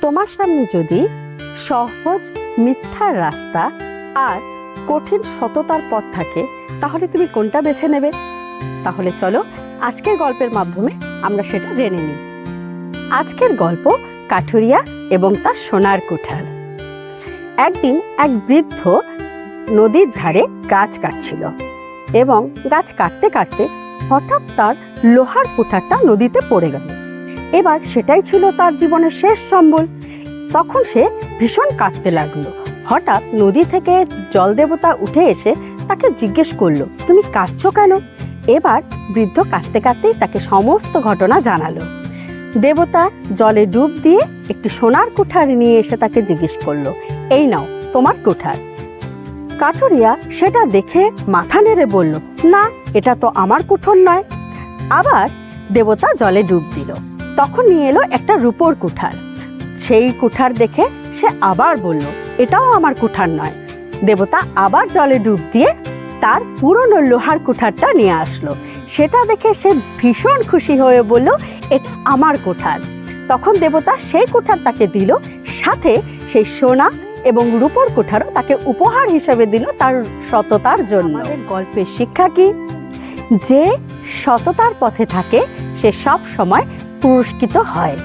তোমার সামনে যদি সহজ মিথ্যার রাস্তা আর কঠিন সততার পথ থাকে, তাহলে তুমি কোনটা বেছে নেবে? তাহলে চলো আজকের গল্পের মাধ্যমে আমরা সেটা জেনে নিই। আজকের গল্প কাঠুরিয়া এবং তার সোনার কুঠার। একদিন এক বৃদ্ধ নদীর ধারে গাছ কাটছিল এবং গাছ কাটতে কাটতে হঠাৎ তার লোহার কুঠারটা নদীতে পড়ে গেল। এবার সেটাই ছিল তার জীবনের শেষ সম্বল। তখন সে ভীষণ কাঁদতে লাগলো। হঠাৎ নদী থেকে জল দেবতা উঠে এসে তাকে জিজ্ঞেস করলো, তুমি কাঁদছো কেন? এবার বৃদ্ধ কাঁদতে কাঁদতেই তাকে সমস্ত ঘটনা জানালো। দেবতা জলে ডুব দিয়ে একটি সোনার কুঠার নিয়ে এসে তাকে জিজ্ঞেস করলো, এই নাও তোমার কুঠার। কাঠুরিয়া সেটা দেখে মাথা নেড়ে বলল, না, এটা তো আমার কুঠোর নয়। আবার দেবতা জলে ডুব দিল। তখন নিয়ে এলো একটা রূপোর কুঠার। সেই কুঠার দেখে সে আবার বলল, এটাও আমার কুঠার নয়। দেবতা আবার জলে ডুব দিয়ে তার পুরনো লোহার কুঠারটা নিয়ে আসলো। সেটা দেখে সে ভীষণ খুশি হয়ে বলল, এটা আমার কুঠার। তখন দেবতা সেই কুঠার তাকে দিল, সাথে সেই সোনা এবং রূপোর কুঠারও তাকে উপহার হিসেবে দিল তার সততার জন্য। আমাদের গল্পের শিক্ষা কি? যে সততার পথে থাকে সে সব সময় পুরস্কৃত হয়।